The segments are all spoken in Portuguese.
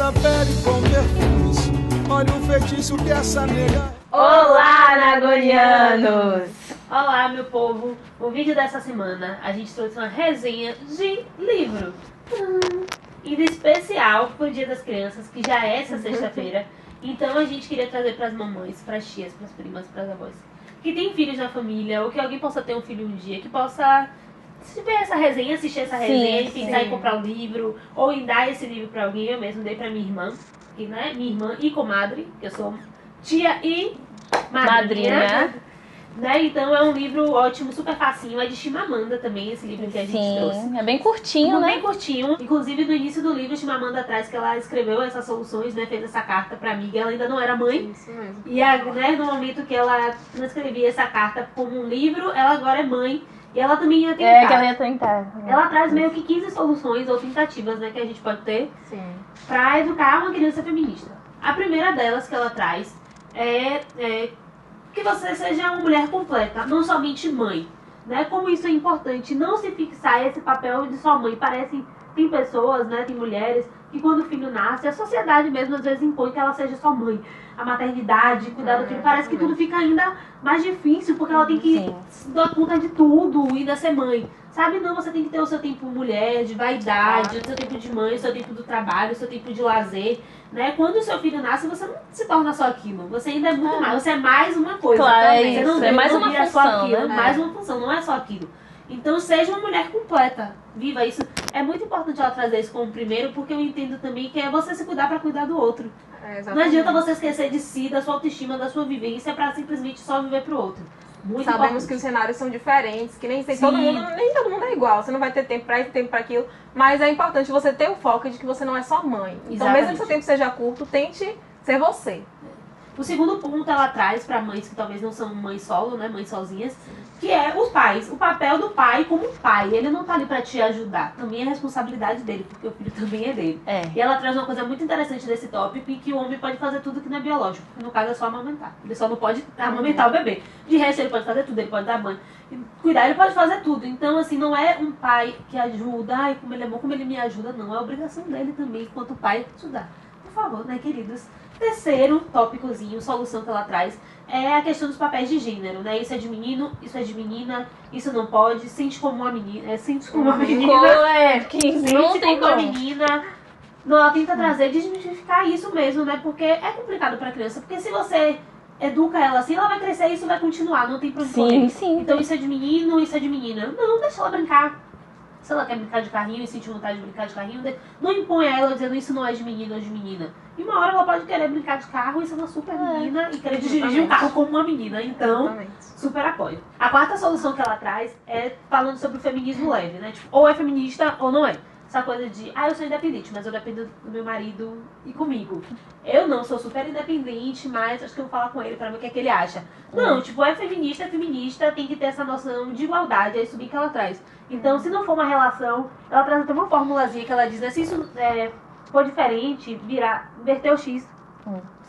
da pele com perfumes. Olha o feitiço que essa nega... Olá, Nagorianos! Olá, meu povo! O vídeo dessa semana a gente trouxe uma resenha de livro. E de especial pro Dia das Crianças, que já é essa sexta-feira. Então a gente queria trazer pras mamães, pras tias, pras primas, pras avós que tem filhos na família, ou que alguém possa ter um filho um dia, que possa ver essa resenha, assistir essa resenha e pensar em comprar um livro, ou em dar esse livro pra alguém. Eu mesmo dei pra minha irmã, que, né, minha irmã e comadre, que eu sou tia e madrinha. Né? Então é um livro ótimo, super facinho. É de Chimamanda também, esse livro que a gente trouxe. É bem curtinho, né? Bem curtinho. Inclusive, no início do livro, Chimamanda traz que ela escreveu essas soluções, né? Fez essa carta pra amiga. Ela ainda não era mãe. Isso mesmo. E né, no momento que ela não escrevia essa carta como um livro, ela agora é mãe. E ela também ia tentar. Que ela ia tentar. Ela traz meio que 15 soluções ou tentativas, né? Que a gente pode ter pra educar uma criança feminista. A primeira delas que ela traz é que você seja uma mulher completa, não somente mãe, né? Como isso é importante, não se fixar esse papel de só mãe. Tem pessoas, né, tem mulheres que quando o filho nasce, a sociedade mesmo às vezes impõe que ela seja só mãe. A maternidade, cuidar do filho, parece que tudo fica ainda mais difícil, porque ela tem que dar conta de tudo e ainda ser mãe. Sabe, não, você tem que ter o seu tempo mulher, de vaidade, o seu tempo de mãe, o seu tempo do trabalho, o seu tempo de lazer, né? Quando o seu filho nasce, você não se torna só aquilo. Você ainda é muito mais, você é mais uma coisa. Claro, também. isso. Você não É mais uma vira função, só aquilo, né? mais uma função, não é só aquilo. Então seja uma mulher completa, viva isso. É muito importante ela trazer isso como primeiro, porque eu entendo também que é você se cuidar pra cuidar do outro. Não adianta você esquecer de si, da sua autoestima, da sua vivência pra simplesmente só viver pro outro. Muito Sabemos importante. que os cenários são diferentes, que nem todo mundo é igual. Você não vai ter tempo pra isso, tempo pra aquilo. Mas é importante você ter o foco de que você não é só mãe. Então, mesmo que seu tempo seja curto, tente ser você. O segundo ponto ela traz para mães que talvez não são mães solo, né, mães sozinhas, que é os pais. O papel do pai como pai. Ele não tá ali para te ajudar. Também é responsabilidade dele, porque o filho também é dele. E ela traz uma coisa muito interessante desse tópico, que o homem pode fazer tudo que não é biológico. No caso é só amamentar. Ele só não pode amamentar o bebê. De resto ele pode fazer tudo, ele pode dar banho. Cuidar, ele pode fazer tudo. Então, assim, não é um pai que ajuda, ai, como ele é bom, como ele me ajuda, não. É obrigação dele também, enquanto pai, ajudar. Por favor, né, queridos? Terceiro tópicozinho, solução que ela traz, é a questão dos papéis de gênero, né? Isso é de menino, isso é de menina, isso não pode, sente como uma menina, sente como uma menina, sente como uma menina. Não, ela tenta trazer, desmistificar isso mesmo, né? Porque é complicado pra criança, porque se você educa ela assim, ela vai crescer e isso vai continuar, não tem pra onde correr. Então isso é de menino, isso é de menina. Não, deixa ela brincar. Se ela quer brincar de carrinho e sentir vontade de brincar de carrinho, não impõe a ela dizendo isso não é de menino ou de menina. E uma hora ela pode querer brincar de carro e ser uma super menina e querer dirigir um carro como uma menina. Então, super apoio. A quarta solução que ela traz é falando sobre o feminismo leve, né? Tipo, ou é feminista ou não é. Essa coisa de, eu sou independente, mas eu dependo do meu marido e comigo. Eu não sou super independente, mas acho que eu vou falar com ele pra ver o que é que ele acha. Não, tipo, é feminista, tem que ter essa noção de igualdade, é isso bem que ela traz. Então, se não for uma relação, ela traz até uma formulazinha que ela diz, né, se isso for diferente, inverter o X.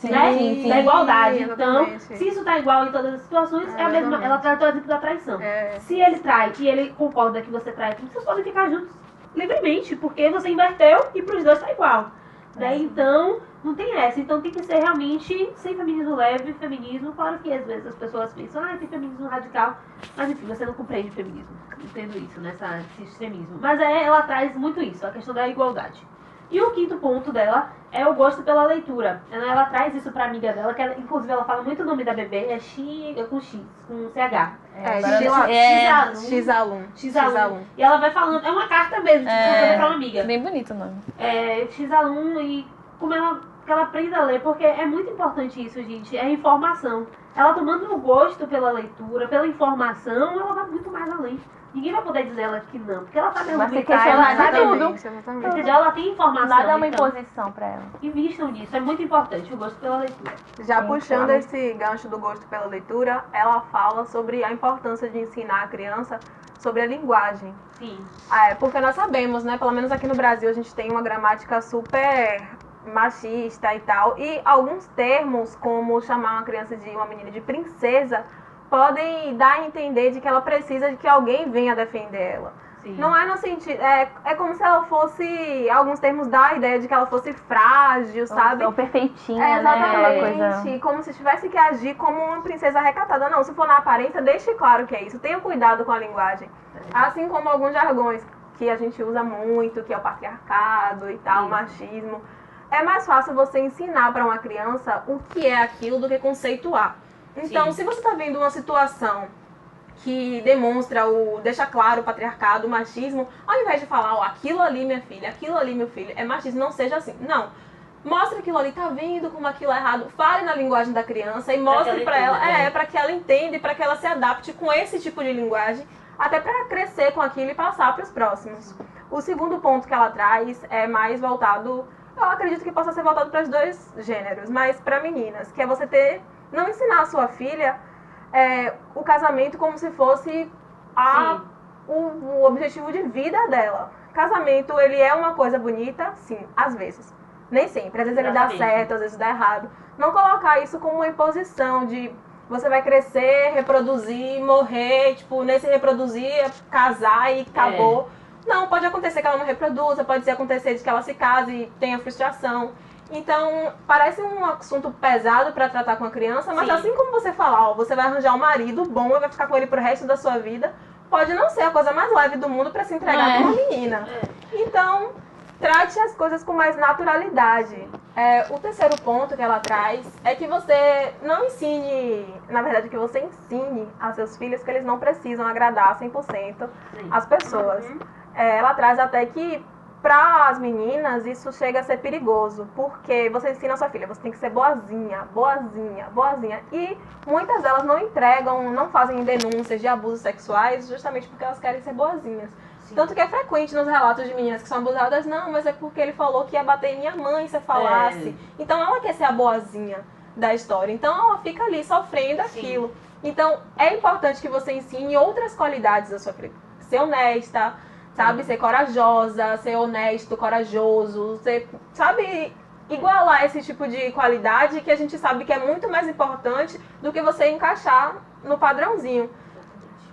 Da igualdade. Então, se isso tá igual em todas as situações, é a mesma. Ela traz o exemplo da traição. Se ele trai e ele concorda que você trai, vocês podem ficar juntos livremente, porque você inverteu e pros dois tá igual. Né? Então, não tem essa. Então tem que ser realmente sem feminismo leve, feminismo. Claro que às vezes as pessoas pensam, tem feminismo radical. Mas enfim, você não compreende feminismo. Entendo isso, esse extremismo. Mas ela traz muito isso, a questão da igualdade. E o quinto ponto dela é o gosto pela leitura. Ela traz isso pra amiga dela, que inclusive ela fala muito o nome da bebê, com CH. X-Alum. E ela vai falando, é uma carta mesmo, tipo, pra uma amiga. Bem bonito o nome. X-Alum, e como que ela aprenda a ler, porque é muito importante isso, gente, é informação. Ela tomando o gosto pela leitura, pela informação, ela vai muito mais além. Ninguém vai poder dizer ela que não, porque ela sabe argumentar, ela sabe tudo. Entendeu? Ela tem informação. Nada é uma imposição pra ela. Invistam nisso, é muito importante, o gosto pela leitura. Já puxando esse gancho do gosto pela leitura, ela fala sobre a importância de ensinar a criança sobre a linguagem. Sim. Porque nós sabemos, né, pelo menos aqui no Brasil, a gente tem uma gramática super machista e tal, e alguns termos, como chamar uma menina de princesa, podem dar a entender de que ela precisa de que alguém venha defender ela. Sim. Não é no sentido. É como se ela fosse. Alguns termos dá a ideia de que ela fosse frágil, sabe? Ou perfeitinha, né? Aquela Exatamente. coisa. Como se tivesse que agir como uma princesa recatada. Não, se for na aparência, deixe claro que é isso. Tenha cuidado com a linguagem. Assim como alguns jargões que a gente usa muito, que é o patriarcado e tal, o machismo. É mais fácil você ensinar para uma criança o que é aquilo do que conceituar. Então, se você está vendo uma situação que demonstra deixa claro o patriarcado, o machismo, ao invés de falar, ó, aquilo ali, minha filha, aquilo ali, meu filho, é machismo, não seja assim. Não. Mostra aquilo ali, tá vendo como aquilo é errado. Fale na linguagem da criança e mostre para ela, para que ela entenda e para que ela se adapte com esse tipo de linguagem, até para crescer com aquilo e passar para os próximos. O segundo ponto que ela traz é mais voltado, eu acredito que possa ser voltado para os dois gêneros, mas para meninas, que é você não ensinar a sua filha o casamento como se fosse o objetivo de vida dela. Casamento, ele é uma coisa bonita, sim, às vezes. Nem sempre. Às vezes ele dá certo, às vezes dá errado. Não colocar isso como uma imposição de você vai crescer, reproduzir, morrer, tipo, nesse reproduzir, casar e acabou. Não, pode acontecer que ela não reproduza, pode acontecer de que ela se case e tenha frustração. Então, parece um assunto pesado para tratar com a criança, mas assim como você falar, ó, você vai arranjar um marido bom e vai ficar com ele pro resto da sua vida, pode não ser a coisa mais leve do mundo para se entregar para uma menina. Então, trate as coisas com mais naturalidade. O terceiro ponto que ela traz é que você não ensine, na verdade, que você ensine a seus filhos que eles não precisam agradar 100% as pessoas. Ela traz até que para as meninas, isso chega a ser perigoso, porque você ensina a sua filha, você tem que ser boazinha, boazinha, boazinha. E muitas delas não entregam, não fazem denúncias de abusos sexuais, justamente porque elas querem ser boazinhas. Tanto que é frequente nos relatos de meninas que são abusadas, não, mas é porque ele falou que ia bater em minha mãe se eu falasse. Então ela quer ser a boazinha da história, então ela fica ali sofrendo aquilo. Então é importante que você ensine outras qualidades da sua filha. Ser honesta, sabe, ser corajosa, ser honesto, corajoso, sabe, igualar esse tipo de qualidade que a gente sabe que é muito mais importante do que você encaixar no padrãozinho.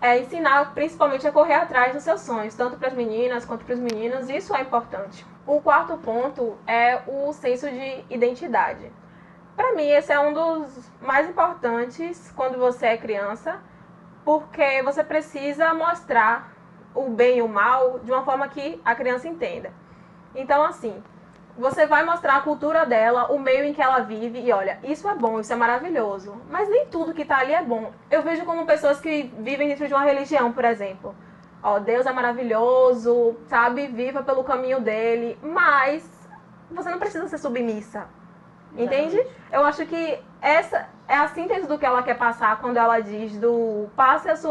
Ensinar principalmente a correr atrás dos seus sonhos, tanto para as meninas quanto para os meninos, isso é importante. O quarto ponto é o senso de identidade. Para mim, esse é um dos mais importantes quando você é criança, porque você precisa mostrar o bem e o mal de uma forma que a criança entenda. Então, assim, você vai mostrar a cultura dela, o meio em que ela vive, e olha, isso é bom, isso é maravilhoso. Mas nem tudo que tá ali é bom. Eu vejo como pessoas que vivem dentro de uma religião, por exemplo. Ó, Deus é maravilhoso, sabe? Viva pelo caminho dele. Mas você não precisa ser submissa. Entende? Eu acho que essa é a síntese do que ela quer passar quando ela diz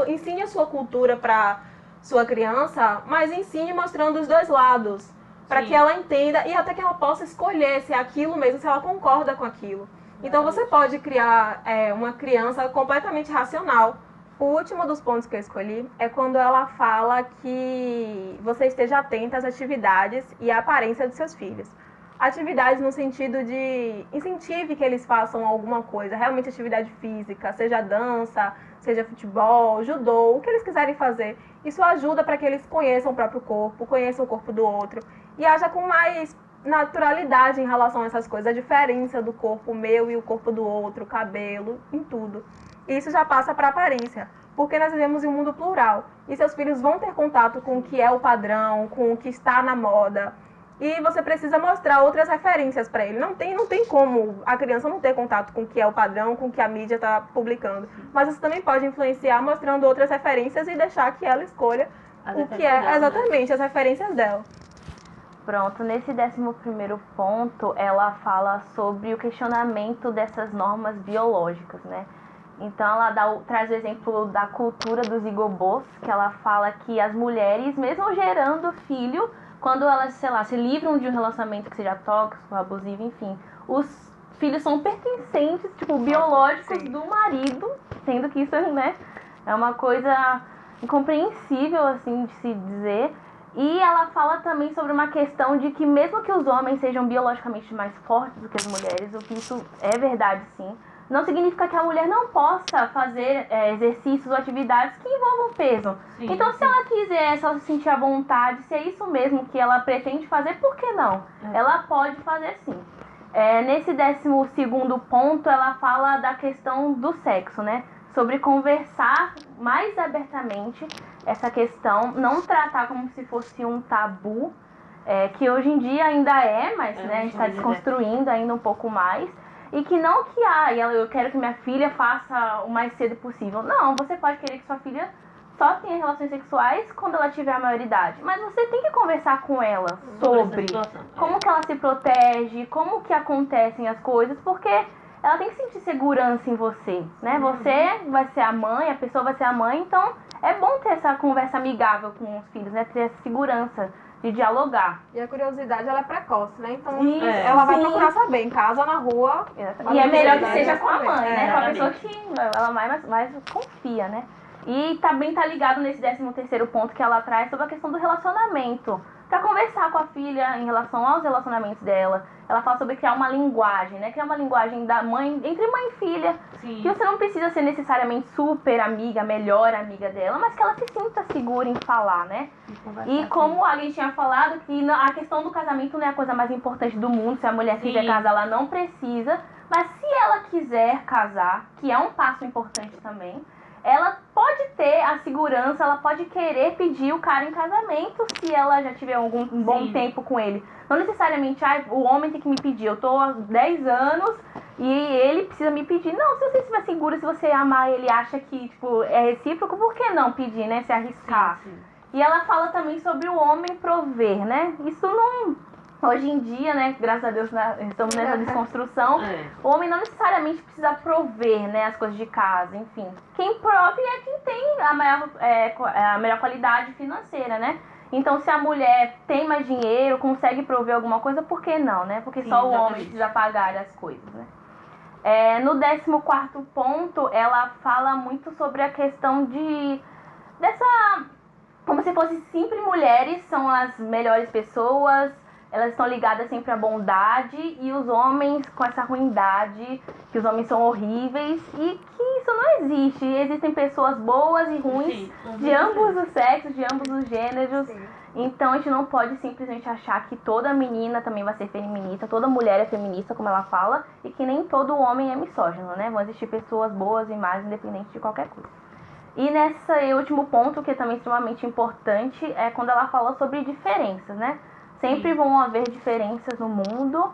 ensine a sua cultura para sua criança, mas ensine mostrando os dois lados, para que ela entenda e até que ela possa escolher se é aquilo mesmo, se ela concorda com aquilo. Então você pode criar uma criança completamente racional. O último dos pontos que eu escolhi é quando ela fala que você esteja atenta às atividades e à aparência dos seus filhos. Atividades no sentido de incentive que eles façam alguma coisa, realmente atividade física, seja dança, seja futebol, judô, o que eles quiserem fazer. Isso ajuda para que eles conheçam o próprio corpo, conheçam o corpo do outro e haja com mais naturalidade em relação a essas coisas, a diferença do corpo meu e o corpo do outro, o cabelo, em tudo. E isso já passa para a aparência, porque nós vivemos em um mundo plural e seus filhos vão ter contato com o que é o padrão, com o que está na moda. E você precisa mostrar outras referências para ele. Não tem como a criança não ter contato com o que é o padrão, com o que a mídia está publicando. Mas você também pode influenciar mostrando outras referências e deixar que ela escolha o que é exatamente as referências dela. Pronto, nesse 11º ponto, ela fala sobre o questionamento dessas normas biológicas, né? Então ela traz o exemplo da cultura dos igobôs, que ela fala que as mulheres, mesmo gerando filho, quando elas, sei lá, se livram de um relacionamento que seja tóxico, abusivo, enfim, os filhos são pertencentes, tipo, biológicos do marido, sendo que isso, né, é uma coisa incompreensível, assim, de se dizer. E ela fala também sobre uma questão de que, mesmo que os homens sejam biologicamente mais fortes do que as mulheres, o que isso é verdade, sim, não significa que a mulher não possa fazer exercícios ou atividades que envolvam peso. Sim, Então, se ela quiser, se ela se sentir à vontade, se é isso mesmo que ela pretende fazer, por que não? Ela pode fazer sim. Nesse 12º ponto, ela fala da questão do sexo, né? Sobre conversar mais abertamente essa questão, não tratar como se fosse um tabu, que hoje em dia ainda mas né, a gente está desconstruindo ainda um pouco mais. E que não que, eu quero que minha filha faça o mais cedo possível. Não, você pode querer que sua filha só tenha relações sexuais quando ela tiver a maioridade. Mas você tem que conversar com ela sobre como que ela se protege, como que acontecem as coisas, porque ela tem que sentir segurança em você, né? Você vai ser a mãe, a pessoa vai ser a mãe, então é bom ter essa conversa amigável com os filhos, né? Ter essa segurança de dialogar. E a curiosidade, ela é precoce, né? Então, ela vai procurar saber, em casa, na rua. E é melhor que seja com a mãe, né? Com a pessoa que ela mais confia, né? E também tá ligado nesse 13º ponto que ela traz sobre a questão do relacionamento. Pra conversar com a filha em relação aos relacionamentos dela. Ela fala sobre criar uma linguagem, né? Criar uma linguagem da mãe, entre mãe e filha. Sim. Que você não precisa ser necessariamente super amiga, melhor amiga dela, mas que ela se sinta segura em falar, né? E como a gente tinha falado, que a questão do casamento não é a coisa mais importante do mundo. Se a mulher quiser casar, ela não precisa. Mas se ela quiser casar, que é um passo importante também, ela pode ter a segurança, ela pode querer pedir o cara em casamento se ela já tiver um bom tempo com ele. Não necessariamente, o homem tem que me pedir, eu tô há 10 anos e ele precisa me pedir. Não, se você estiver segura, se você amar ele, acha que tipo, é recíproco, por que não pedir, né? Se arriscar. Sim. E ela fala também sobre o homem prover, né? Isso não... Hoje em dia, né, graças a Deus, estamos nessa desconstrução, o homem não necessariamente precisa prover, né, as coisas de casa, enfim. Quem prove é quem tem a melhor qualidade financeira, né? Então, se a mulher tem mais dinheiro, consegue prover alguma coisa, por que não, né? Porque só o homem precisa pagar as coisas, né? No 14º ponto, ela fala muito sobre a questão como se fossem sempre mulheres são as melhores pessoas, elas estão ligadas sempre à bondade, e os homens com essa ruindade, que os homens são horríveis, e que isso não existe. Existem pessoas boas e ruins de ambos os sexos, de ambos os gêneros. Então a gente não pode simplesmente achar que toda menina também vai ser feminista, toda mulher é feminista, como ela fala, e que nem todo homem é misógino, né? Vão existir pessoas boas e más, independente de qualquer coisa. E nesse último ponto, que é também extremamente importante, é quando ela fala sobre diferenças, né? Sempre vão haver diferenças no mundo,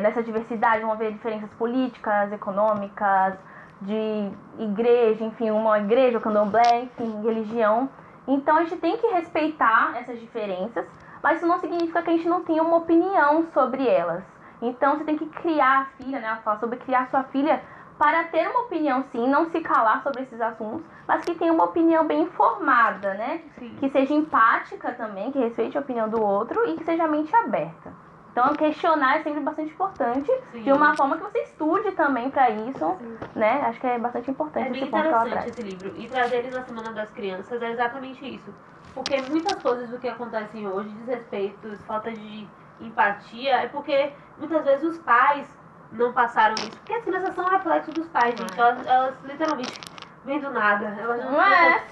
nessa diversidade vão haver diferenças políticas, econômicas, de igreja, enfim, uma igreja, o candomblé, enfim, religião. Então a gente tem que respeitar essas diferenças, mas isso não significa que a gente não tenha uma opinião sobre elas. Então você tem que criar a filha, né? Ela fala sobre criar sua filha para ter uma opinião, sim, não se calar sobre esses assuntos, mas que tenha uma opinião bem informada, né? Sim. Que seja empática também, que respeite a opinião do outro e que seja mente aberta. Então, questionar é sempre bastante importante, de uma forma que você estude também para isso, né? Acho que é bastante importante esse ponto que ela traz. É bem interessante esse livro. E trazer ele na Semana das Crianças é exatamente isso. Porque muitas coisas do que acontecem hoje, desrespeitos, falta de empatia, é porque muitas vezes os pais não passaram isso. Porque as crianças são reflexo dos pais, gente. Elas literalmente vêm do nada.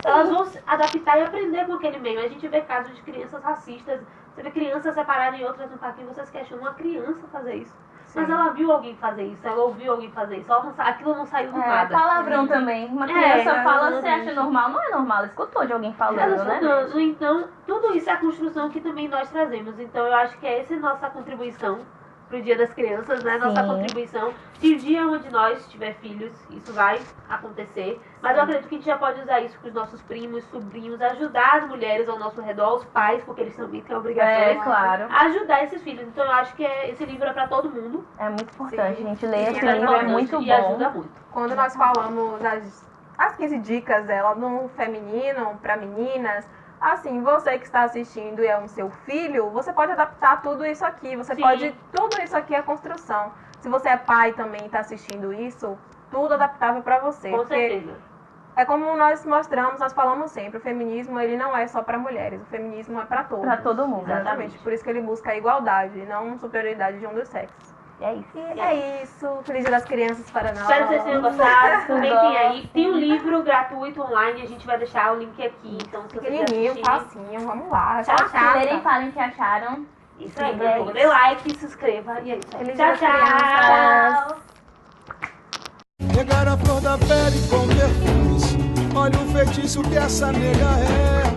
Elas vão se adaptar e aprender com aquele meio. A gente vê casos de crianças racistas. Você vê crianças separarem outras no parquinho. Vocês questionam uma criança fazer isso. Sim. Mas ela viu alguém fazer isso. Ela ouviu alguém fazer isso. Aquilo não saiu do nada. Palavrão também. Uma criança fala, você acha normal? Não é normal. Ela escutou de alguém falando, né? Então, tudo isso é a construção que também nós trazemos. Então, eu acho que essa é a nossa contribuição pro Dia das Crianças, né? Nossa contribuição. Se o dia onde nós tiver filhos, isso vai acontecer. Mas eu acredito que a gente já pode usar isso com os nossos primos, sobrinhos, ajudar as mulheres ao nosso redor, os pais, porque eles também têm a obrigação claro. Ajudar esses filhos. Então eu acho que esse livro é pra todo mundo. É muito importante, a gente ler esse livro, é muito bom. Ajuda muito. Quando nós falamos as 15 dicas dela no feminino, pra meninas, assim, você que está assistindo e é o seu filho, você pode adaptar tudo isso aqui. Tudo isso aqui é construção. Se você é pai também e está assistindo isso, tudo adaptável para você. Com certeza. É como nós mostramos, nós falamos sempre, o feminismo ele não é só para mulheres, o feminismo é para todos. Para todo mundo. Exatamente. Por isso que ele busca a igualdade, não superioridade de um dos sexos. E é isso. E é isso. Feliz Dia das Crianças para nós. Espero que vocês tenham gostado. Comentem aí. Tem um livro gratuito online, a gente vai deixar o link aqui. Então, se vocês Pequenininho, assistirem, facinho, vamos lá. Tchau, tchau. Primeiro falem o que acharam. Isso aí, É isso. dê like, se inscreva e é isso aí. Feliz Tchau, Dia das tchau. Regar a flor da pele com perfumes. Olha o feitiço que essa nega é.